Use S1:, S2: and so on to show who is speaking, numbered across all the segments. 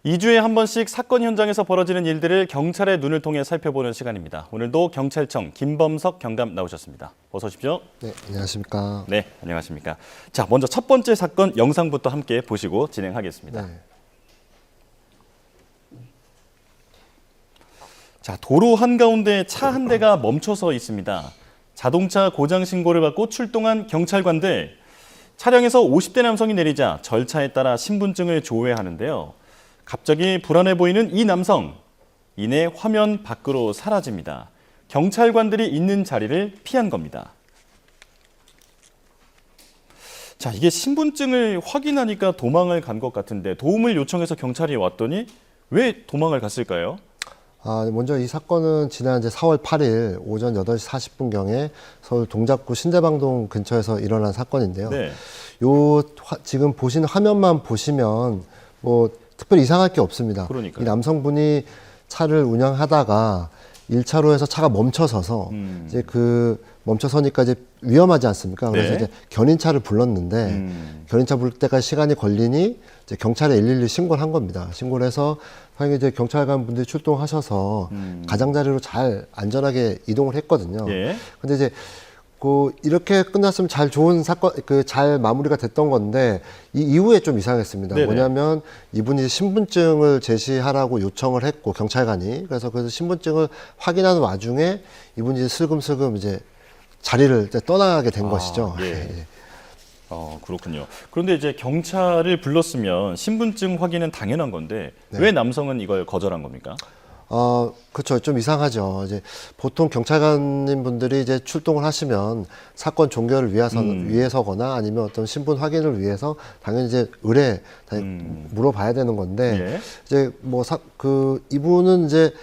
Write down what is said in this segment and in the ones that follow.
S1: 2주에 한 번씩 사건 현장에서 벌어지는 일들을 경찰의 눈을 통해 살펴보는 시간입니다. 오늘도 경찰청 김범석 경감 나오셨습니다. 어서 오십시오.
S2: 네, 안녕하십니까.
S1: 네, 안녕하십니까. 자, 먼저 첫 번째 사건 영상부터 함께 보시고 진행하겠습니다.
S2: 네.
S1: 자, 도로 한가운데 차 한 대가 멈춰서 있습니다. 자동차 고장 신고를 받고 출동한 경찰관들. 차량에서 50대 남성이 내리자 절차에 따라 신분증을 조회하는데요. 갑자기 불안해 보이는 이 남성. 이내 화면 밖으로 사라집니다. 경찰관들이 있는 자리를 피한 겁니다. 자, 이게 신분증을 확인하니까 도망을 간 것 같은데 도움을 요청해서 경찰이 왔더니 왜 도망을 갔을까요?
S2: 먼저 이 사건은 지난 이제 4월 8일 오전 8시 40분경에 서울 동작구 신대방동 근처에서 일어난 사건인데요.
S1: 네.
S2: 지금 보시는 화면만 보시면 뭐 특별히 이상할 게 없습니다.
S1: 그러니까요.
S2: 이 남성분이 차를 운영하다가 1차로에서 차가 멈춰서서 이제 멈춰서니까 이제 위험하지 않습니까? 그래서
S1: 네.
S2: 이제 견인차를 불렀는데 견인차 부를 때까지 시간이 걸리니 이제 경찰에 112 신고를 한 겁니다. 신고를 해서 당연히 이제 경찰관 분들이 출동하셔서 가장자리로 잘 안전하게 이동을 했거든요.
S1: 예.
S2: 근데 이제 이렇게 끝났으면 좋은 사건, 잘 마무리가 됐던 건데, 이 이후에 좀 이상했습니다.
S1: 네네.
S2: 뭐냐면, 이분이 신분증을 제시하라고 요청을 했고, 경찰관이. 그래서 신분증을 확인하는 와중에, 이분이 이제 슬금슬금 이제 자리를 이제 떠나게 된 것이죠.
S1: 예. 그렇군요. 그런데 이제 경찰을 불렀으면 신분증 확인은 당연한 건데,
S2: 네.
S1: 왜 남성은 이걸 거절한 겁니까?
S2: 그렇죠. 좀 이상하죠. 이제 보통 경찰관님 분들이 이제 출동을 하시면 사건 종결을 위해서거나 아니면 어떤 신분 확인을 위해서 당연히 이제 물어봐야 되는 건데,
S1: 예.
S2: 이제 이분은 이제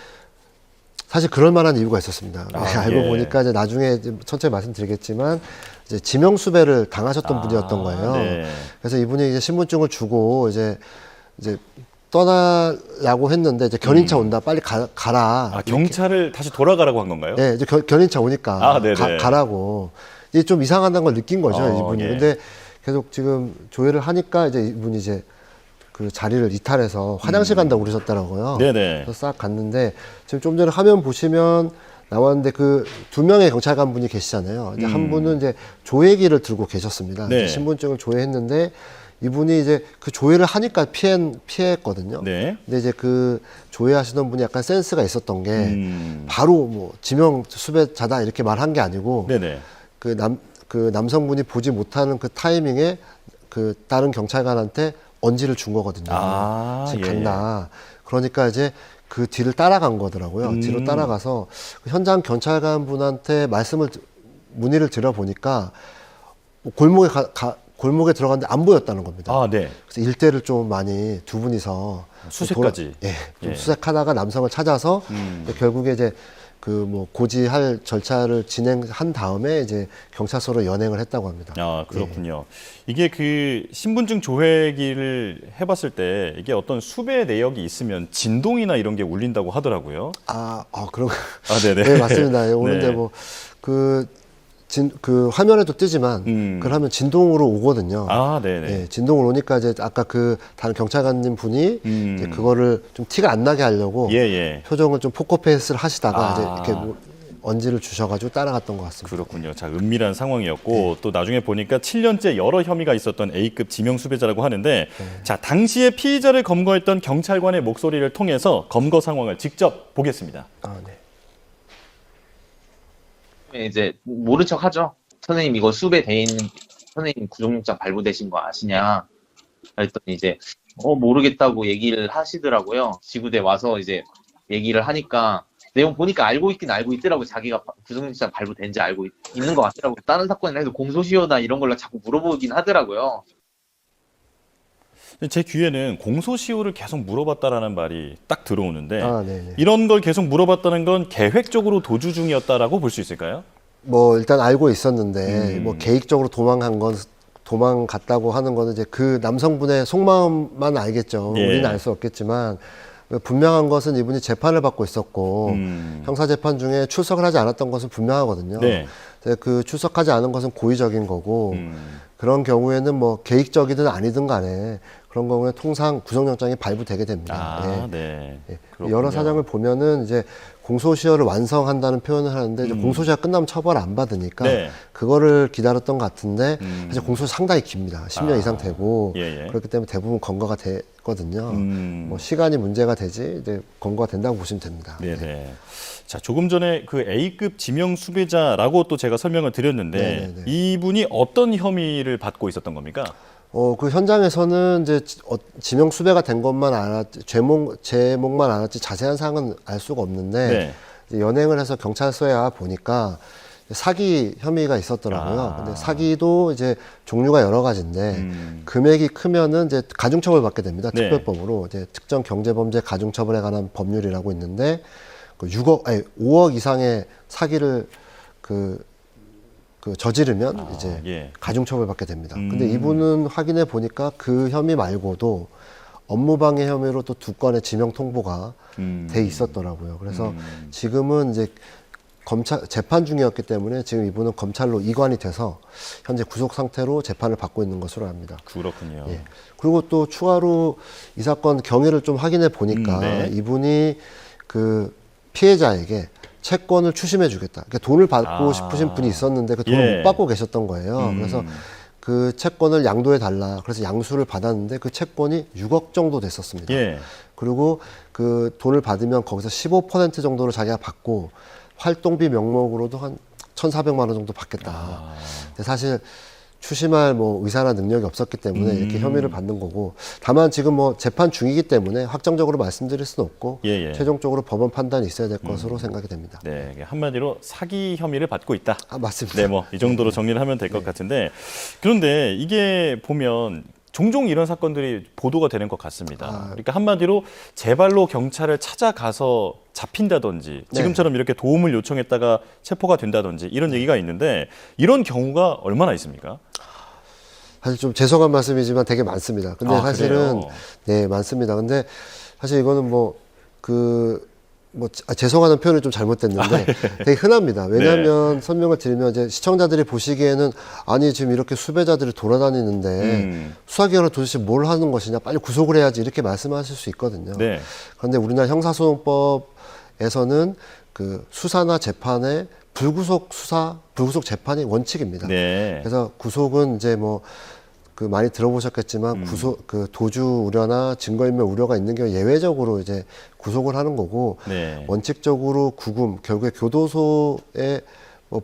S2: 사실 그럴 만한 이유가 있었습니다. 알고
S1: 예.
S2: 보니까 이제 나중에 이제 천천히 말씀드리겠지만, 이제 지명수배를 당하셨던 분이었던 거예요.
S1: 네.
S2: 그래서 이분이 이제 신분증을 주고 이제 떠나려고 했는데 이제 견인차 온다 빨리 가라.
S1: 경찰을 다시 돌아가라고 한 건가요?
S2: 네, 이제 견인차 오니까
S1: 네네.
S2: 가라고. 이게 좀 이상하다는 걸 느낀 거죠, 이분이.
S1: 예.
S2: 근데 계속 지금 조회를 하니까 이제 이분이 이제 그 자리를 이탈해서 화장실 간다고 그러셨더라고요.
S1: 네네.
S2: 그래서 싹 갔는데 지금 좀 전에 화면 보시면 나왔는데 두 명의 경찰관 분이 계시잖아요. 이제 한 분은 이제 조회기를 들고 계셨습니다.
S1: 네.
S2: 이제 신분증을 조회했는데 이분이 이제 그 조회를 하니까 피했거든요.
S1: 네.
S2: 근데 이제 조회하시던 분이 약간 센스가 있었던 게 바로 뭐 지명 수배자다 이렇게 말한 게 아니고
S1: 네네.
S2: 그 남성분이 보지 못하는 그 타이밍에 다른 경찰관한테 언지를 준 거거든요. 지금
S1: 예.
S2: 간다. 그러니까 이제 그 뒤를 따라간 거더라고요. 뒤로 따라가서 현장 경찰관 분한테 문의를 드려보니까 골목에 들어갔는데 안 보였다는 겁니다.
S1: 네.
S2: 그래서 일대를 좀 많이 두 분이서
S1: 수색까지.
S2: 좀 수색하다가 남성을 찾아서 결국에 이제 고지할 절차를 진행한 다음에 이제 경찰서로 연행을 했다고 합니다.
S1: 그렇군요. 이게 신분증 조회기를 해봤을 때 이게 어떤 수배 내역이 있으면 진동이나 이런 게 울린다고 하더라고요.
S2: 그럼.
S1: 네네.
S2: 네, 맞습니다. 오는데
S1: 네.
S2: 화면에도 뜨지만, 그러면 진동으로 오거든요.
S1: 네네.
S2: 네, 진동으로 오니까 이제 아까 다른 경찰관님 분이 이제 그거를 좀 티가 안 나게 하려고
S1: 예.
S2: 표정을 좀 포커페이스를 하시다가 이제 이렇게 언지를 주셔가지고 따라갔던 것 같습니다.
S1: 그렇군요. 자, 은밀한 상황이었고 또 나중에 보니까 7년째 여러 혐의가 있었던 A급 지명 수배자라고 하는데 자, 당시에 피의자를 검거했던 경찰관의 목소리를 통해서 검거 상황을 직접 보겠습니다.
S2: 네.
S3: 이제 모른 척 하죠. 선생님 이거 수배돼 있는 선생님 구속영장 발부되신 거 아시냐? 그랬더니 이제 모르겠다고 얘기를 하시더라고요. 지구대 와서 이제 얘기를 하니까 내용 보니까 알고 있긴 알고 있더라고요. 자기가 구속영장 발부된지 알고 있는 것 같더라고요. 다른 사건이나 해도 공소시효나 이런 걸로 자꾸 물어보긴 하더라고요.
S1: 제 귀에는 공소시효를 계속 물어봤다라는 말이 딱 들어오는데
S2: 네네.
S1: 이런 걸 계속 물어봤다는 건 계획적으로 도주 중이었다라고 볼 수 있을까요?
S2: 일단 알고 있었는데 계획적으로 도망갔다고 하는 거는 이제 그 남성분의 속마음만 알겠죠.
S1: 예.
S2: 우리는 알 수 없겠지만 분명한 것은 이분이 재판을 받고 있었고 형사재판 중에 출석을 하지 않았던 것은 분명하거든요.
S1: 네.
S2: 그 출석하지 않은 것은 고의적인 거고 그런 경우에는 계획적이든 아니든 간에 그런 경우에 통상 구속영장이 발부되게 됩니다.
S1: 아, 네.
S2: 예.
S1: 그렇군요.
S2: 여러 사정을 보면은 이제 공소시효를 완성한다는 표현을 하는데 이제 공소시효가 끝나면 처벌 안 받으니까
S1: 네.
S2: 그거를 기다렸던 것 같은데 사실 공소시효 상당히 깁니다. 10년 이상 되고
S1: 예, 예.
S2: 그렇기 때문에 대부분 검거가 되거든요. 뭐 시간이 문제가 되지 이제 검거가 된다고 보시면 됩니다.
S1: 네네. 자, 조금 전에 그 A급 지명 수배자라고 또 제가 설명을 드렸는데
S2: 네네네.
S1: 이분이 어떤 혐의를 받고 있었던 겁니까?
S2: 그 현장에서는 이제 지명 수배가 된 것만 알았지, 제목만 알았지 자세한 사항은 알 수가 없는데,
S1: 네.
S2: 이제 연행을 해서 경찰서에 와 보니까 사기 혐의가 있었더라고요. 근데 사기도 이제 종류가 여러 가지인데, 금액이 크면은 이제 가중처벌 받게 됩니다.
S1: 네.
S2: 특별법으로. 이제 특정 경제범죄 가중처벌에 관한 법률이라고 있는데, 5억 이상의 사기를 저지르면 이제
S1: 예.
S2: 가중처벌 받게 됩니다. 근데 이분은 확인해 보니까 그 혐의 말고도 업무방해 혐의로 또 2건의 지명 통보가 돼 있었더라고요. 그래서 지금은 이제 검찰 재판 중이었기 때문에 지금 이분은 검찰로 이관이 돼서 현재 구속 상태로 재판을 받고 있는 것으로 압니다.
S1: 그렇군요.
S2: 예. 그리고 또 추가로 이 사건 경위를 좀 확인해 보니까
S1: 네.
S2: 이분이 그 피해자에게 채권을 추심해 주겠다. 그러니까 돈을 받고 싶으신 분이 있었는데 그 돈을
S1: 예.
S2: 못 받고 계셨던 거예요. 그래서 그 채권을 양도해 달라. 그래서 양수를 받았는데 그 채권이 6억 정도 됐었습니다.
S1: 예.
S2: 그리고 그 돈을 받으면 거기서 15% 정도를 자기가 받고 활동비 명목으로도 한 1,400만 원 정도 받겠다. 근데 사실 추심할 뭐 의사나 능력이 없었기 때문에 이렇게 혐의를 받는 거고, 다만 지금 뭐 재판 중이기 때문에 확정적으로 말씀드릴 수는 없고
S1: 예, 예.
S2: 최종적으로 법원 판단이 있어야 될 것으로 생각이 됩니다.
S1: 네, 한마디로 사기 혐의를 받고 있다.
S2: 맞습니다.
S1: 네, 뭐 이 정도로 정리를 하면 될 것 같은데, 그런데 이게 보면 종종 이런 사건들이 보도가 되는 것 같습니다. 그러니까 한마디로 제발로 경찰을 찾아가서 잡힌다든지 지금처럼 이렇게 도움을 요청했다가 체포가 된다든지 이런 얘기가 있는데 이런 경우가 얼마나 있습니까?
S2: 사실 좀 죄송한 말씀이지만 되게 많습니다. 근데 사실은
S1: 그래요?
S2: 네, 많습니다. 근데 사실 이거는 죄송하다는 표현이 좀 잘못됐는데 되게 흔합니다. 왜냐하면 설명을 드리면 이제 시청자들이 보시기에는 아니 지금 이렇게 수배자들이 돌아다니는데 수사기관은 도대체 뭘 하는 것이냐, 빨리 구속을 해야지 이렇게 말씀하실 수 있거든요.
S1: 네.
S2: 그런데 우리나라 형사소송법에서는 그 수사나 재판에 불구속 재판이 원칙입니다.
S1: 네.
S2: 그래서 구속은 이제 많이 들어보셨겠지만 도주 우려나 증거인멸 우려가 있는 경우 예외적으로 이제 구속을 하는 거고,
S1: 네.
S2: 원칙적으로 구금, 결국에 교도소에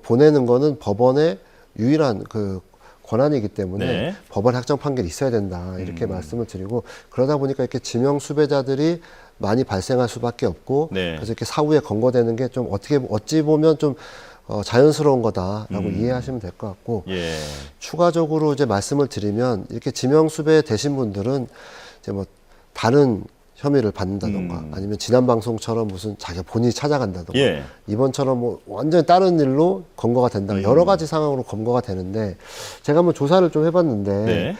S2: 보내는 거는 법원의 유일한 그 권한이기 때문에
S1: 네.
S2: 법원 확정 판결이 있어야 된다 이렇게 말씀을 드리고, 그러다 보니까 이렇게 지명 수배자들이 많이 발생할 수밖에 없고,
S1: 네.
S2: 그래서 이렇게 사후에 검거되는 게 좀 어찌 보면 좀 자연스러운 거다라고 이해하시면 될 것 같고,
S1: 예.
S2: 추가적으로 이제 말씀을 드리면 이렇게 지명 수배 되신 분들은 이제 다른 혐의를 받는다던가 아니면 지난 방송처럼 무슨 자기가 본인이 찾아간다던가
S1: 예.
S2: 이번처럼 완전히 다른 일로 검거가 된다가 여러 가지 상황으로 검거가 되는데, 제가 한번 조사를 좀 해봤는데
S1: 네.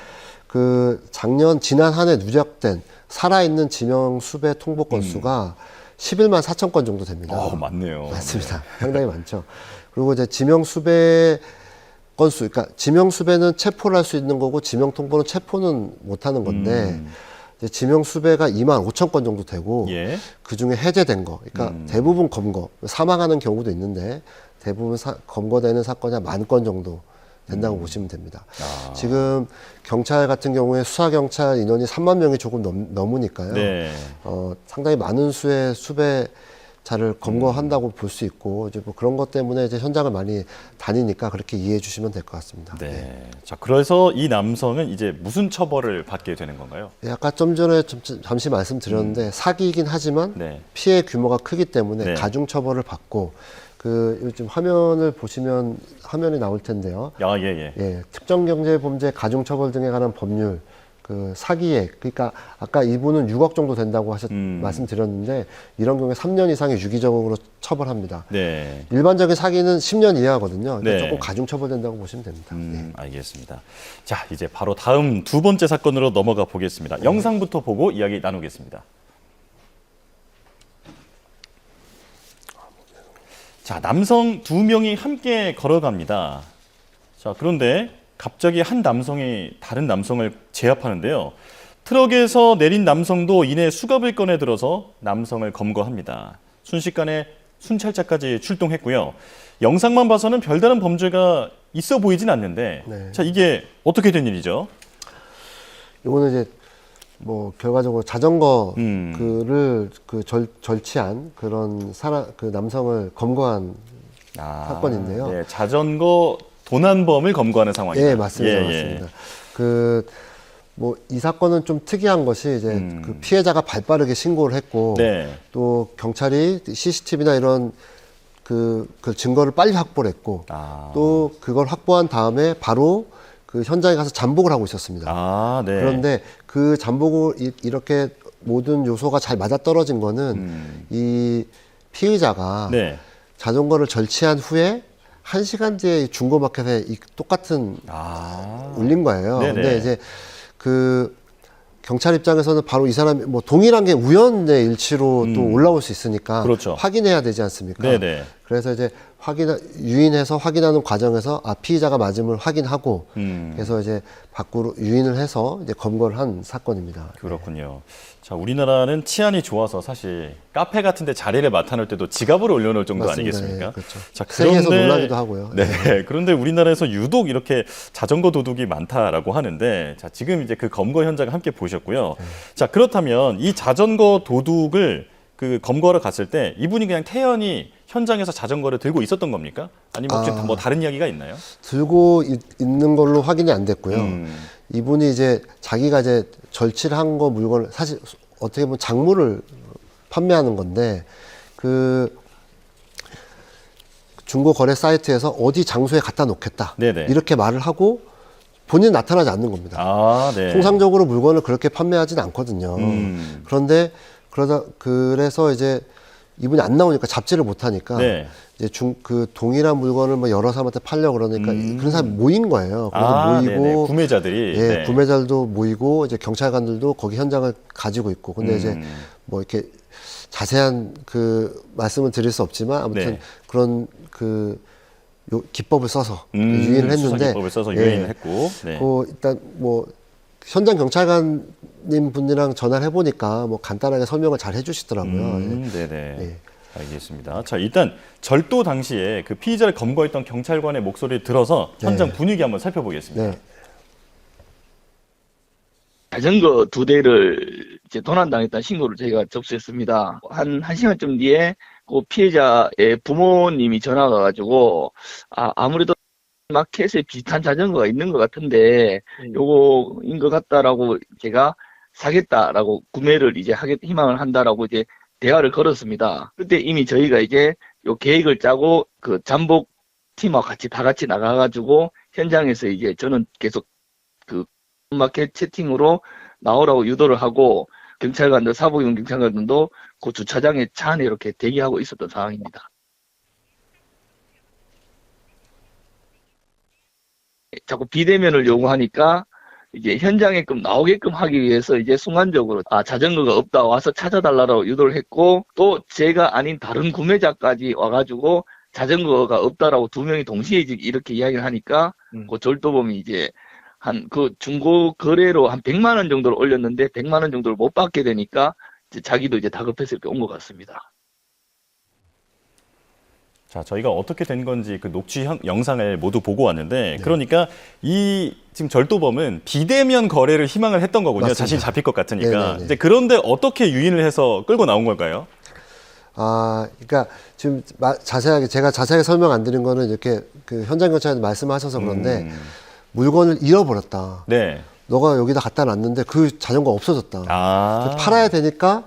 S2: 지난 한 해 누적된 살아있는 지명 수배 통보 건수가 11만 4천 건 정도 됩니다.
S1: 많네요.
S2: 맞습니다. 상당히 많죠. 그리고 이제 지명 수배 건수, 그러니까 지명 수배는 체포를 할 수 있는 거고 지명 통보는 체포는 못 하는 건데, 이제 지명 수배가 2만 5천 건 정도 되고,
S1: 예.
S2: 그 중에 해제된 거, 그러니까 대부분 검거, 사망하는 경우도 있는데 대부분 검거되는 사건이 한 10,000건 정도 된다고 보시면 됩니다. 지금 경찰 같은 경우에 수사 경찰 인원이 3만 명이 조금 넘으니까요.
S1: 네.
S2: 상당히 많은 수의 수배자를 검거한다고 볼 수 있고, 이제 그런 것 때문에 이제 현장을 많이 다니니까 그렇게 이해해 주시면 될 것 같습니다.
S1: 네. 자, 그래서 이 남성은 이제 무슨 처벌을 받게 되는 건가요?
S2: 아까 좀 전에 잠시 말씀드렸는데 사기이긴 하지만
S1: 네.
S2: 피해 규모가 크기 때문에
S1: 네.
S2: 가중 처벌을 받고, 요즘 화면을 보시면 화면이 나올 텐데요.
S1: 예.
S2: 특정경제범죄 가중처벌 등에 관한 법률, 사기액, 그러니까 아까 이분은 6억 정도 된다고 말씀드렸는데, 이런 경우에 3년 이상의 유기적으로 처벌합니다.
S1: 네.
S2: 일반적인 사기는 10년 이하거든요. 그러니까
S1: 네.
S2: 조금 가중처벌된다고 보시면 됩니다.
S1: 알겠습니다. 자, 이제 바로 다음 두 번째 사건으로 넘어가 보겠습니다. 영상부터 보고 이야기 나누겠습니다. 자, 남성 2명이 함께 걸어갑니다. 자, 그런데 갑자기 한 남성이 다른 남성을 제압하는데요. 트럭에서 내린 남성도 이내 수갑을 꺼내 들어서 남성을 검거합니다. 순식간에 순찰차까지 출동했고요. 영상만 봐서는 별다른 범죄가 있어 보이진 않는데,
S2: 네.
S1: 자, 이게 어떻게 된 일이죠?
S2: 이거는 이제 뭐 결과적으로 자전거
S1: 음.
S2: 절취한 그런 그 남성을 검거한 사건인데요.
S1: 네, 자전거 도난범을 검거하는 상황이다.
S2: 예, 맞습니다. 맞습니다. 뭐 이 사건은 좀 특이한 것이 이제 그 피해자가 발빠르게 신고를 했고
S1: 네.
S2: 또 경찰이 CCTV나 이런 그 증거를 빨리 확보를 했고 또 그걸 확보한 다음에 바로 그 현장에 가서 잠복을 하고 있었습니다.
S1: 네.
S2: 그런데 그 잠복을 이렇게 모든 요소가 잘 맞아떨어진 거는 이 피의자가
S1: 네.
S2: 자전거를 절취한 후에 1시간 뒤에 중고마켓에 이 똑같은 울린 거예요.
S1: 네네.
S2: 근데 이제 그 경찰 입장에서는 바로 이 사람이 뭐 동일한 게 우연의 일치로 또 올라올 수 있으니까
S1: 그렇죠.
S2: 확인해야 되지 않습니까?
S1: 네네.
S2: 그래서 이제 유인해서 확인하는 과정에서 피의자가 맞음을 확인하고 그래서 이제 밖으로 유인을 해서 이제 검거를 한 사건입니다.
S1: 그렇군요. 자, 우리나라는 치안이 좋아서 사실 카페 같은 데 자리를 맡아놓을 때도 지갑을 올려놓을 정도
S2: 맞습니다.
S1: 아니겠습니까?
S2: 예, 그렇죠.
S1: 자,
S2: 생에서 놀라기도 하고요.
S1: 네. 그런데 우리나라에서 유독 이렇게 자전거 도둑이 많다라고 하는데, 자, 지금 이제 그 검거 현장을 함께 보셨고요. 자, 그렇다면 이 자전거 도둑을 그 검거하러 갔을 때 이분이 그냥 태연히 현장에서 자전거를 들고 있었던 겁니까? 아니면 혹시 뭐 다른 이야기가 있나요?
S2: 들고 있는 걸로 확인이 안 됐고요. 이분이 이제 자기가 이제 절취를 한 거 물건을 사실 어떻게 보면 작물을 판매하는 건데 그 중고 거래 사이트에서 어디 장소에 갖다 놓겠다
S1: 네네.
S2: 이렇게 말을 하고 본인 나타나지 않는 겁니다.
S1: 네.
S2: 통상적으로 물건을 그렇게 판매하지는 않거든요. 그런데 그래서 이제 이분이 안 나오니까 잡지를 못 하니까
S1: 네.
S2: 이제 그 동일한 물건을 뭐 여러 사람한테 팔려고 그러니까 그런 사람이 모인 거예요. 그래서 모이고
S1: 네네. 구매자들이
S2: 예, 구매자들도 모이고 이제 경찰관들도 거기 현장을 가지고 있고 근데 이제 뭐 이렇게 자세한 그 말씀을 드릴 수 없지만 아무튼
S1: 네.
S2: 그런 기법을 써서 유인을 했는데
S1: 기법을 써서 유인을 했고 네.
S2: 일단 뭐 현장 경찰관님 분이랑 전화를 해보니까 뭐 간단하게 설명을 잘 해주시더라고요.
S1: 네네.
S2: 네.
S1: 알겠습니다. 자, 일단 절도 당시에 그 피의자를 검거했던 경찰관의 목소리를 들어서 현장 분위기 한번 살펴보겠습니다.
S2: 네.
S4: 자전거 2대를 이제 도난당했다는 신고를 저희가 접수했습니다. 한 1시간쯤 뒤에 그 피해자의 부모님이 전화가 와가지고, 아무래도 마켓에 비슷한 자전거가 있는 것 같은데, 요거인 것 같다라고 제가 사겠다라고 구매를 이제 희망을 한다라고 이제 대화를 걸었습니다. 그때 이미 저희가 이제 요 계획을 짜고 그 잠복 팀하고 다 같이 나가가지고 현장에서 이제 저는 계속 그 마켓 채팅으로 나오라고 유도를 하고 경찰관들, 사복입은 경찰관들도 그 주차장에 차 안에 이렇게 대기하고 있었던 상황입니다. 자꾸 비대면을 요구하니까 이제 현장에끔 나오게끔 하기 위해서 이제 순간적으로 자전거가 없다 와서 찾아달라고 유도를 했고 또 제가 아닌 다른 구매자까지 와가지고 자전거가 없다라고 2명이 동시에 이렇게 이야기를 하니까 그 절도범이 이제 한 그 중고 거래로 한 100만 원 정도를 올렸는데 100만 원 정도를 못 받게 되니까 이제 자기도 이제 다급해서 이렇게 온 것 같습니다.
S1: 자, 저희가 어떻게 된 건지 그 녹취 영상을 모두 보고 왔는데, 그러니까 이 지금 절도범은 비대면 거래를 희망을 했던 거군요.
S2: 맞습니다.
S1: 자신이 잡힐 것 같으니까.
S2: 네네네.
S1: 이제 그런데 어떻게 유인을 해서 끌고 나온 걸까요?
S2: 그러니까 지금 제가 자세하게 설명 안 드린 거는 이렇게 그 현장 경찰한테 말씀하셔서 그런데 물건을 잃어버렸다.
S1: 네.
S2: 너가 여기다 갖다 놨는데 그 자전거 없어졌다. 팔아야 되니까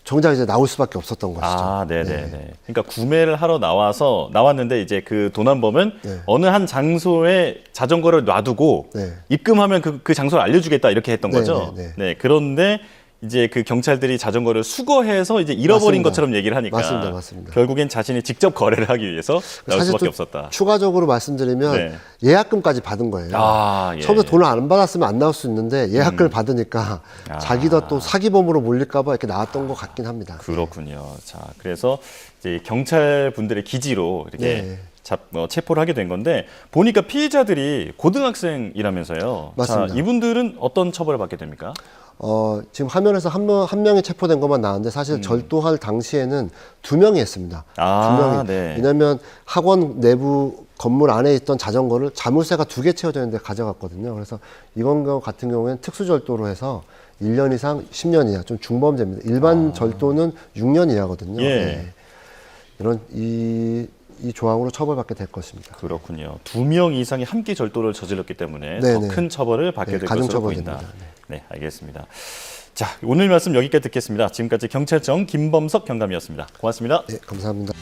S2: 정작 이제 나올 수밖에 없었던 것이죠.
S1: 네네네. 그러니까 구매를 하러 나왔는데 이제 그 도난범은
S2: 네.
S1: 어느 한 장소에 자전거를 놔두고
S2: 네.
S1: 입금하면 그 장소를 알려주겠다 이렇게 했던
S2: 네,
S1: 거죠.
S2: 네, 네.
S1: 네. 그런데 이제 그 경찰들이 자전거를 수거해서 이제 잃어버린
S2: 맞습니다.
S1: 것처럼 얘기를 하니까
S2: 맞습니다.
S1: 결국엔 자신이 직접 거래를 하기 위해서 나올
S2: 사실
S1: 수밖에
S2: 또
S1: 없었다.
S2: 추가적으로 말씀드리면
S1: 네.
S2: 예약금까지 받은 거예요.
S1: 예.
S2: 처음에 돈을 안 받았으면 안 나올 수 있는데 예약금을 받으니까 자기도 또 사기범으로 몰릴까 봐 이렇게 나왔던 것 같긴 합니다.
S1: 그렇군요. 자, 그래서 이제 경찰 분들의 기지로 이렇게
S2: 네.
S1: 체포를 하게 된 건데 보니까 피의자들이 고등학생이라면서요.
S2: 맞습니다.
S1: 자, 이분들은 어떤 처벌을 받게 됩니까?
S2: 지금 화면에서 한 명이 체포된 것만 나왔는데 사실 절도할 당시에는 2명이 했습니다.
S1: 아,
S2: 2명이.
S1: 네.
S2: 왜냐하면 학원 내부 건물 안에 있던 자전거를 자물쇠가 2개 채워져 있는데 가져갔거든요. 그래서 이건 같은 경우에는 특수절도로 해서 1년 이상 10년 이하 좀 중범죄입니다. 일반 절도는 6년 이하거든요.
S1: 예.
S2: 네. 이런 이 조항으로 처벌받게 될 것입니다.
S1: 그렇군요. 2명 이상이 함께 절도를 저질렀기 때문에 더
S2: 네네.
S1: 큰 처벌을 받게
S2: 네,
S1: 될 것으로
S2: 가중처벌됩니다.
S1: 보인다. 네, 알겠습니다. 자, 오늘 말씀 여기까지 듣겠습니다. 지금까지 경찰청 김범석 경감이었습니다. 고맙습니다.
S2: 네, 감사합니다.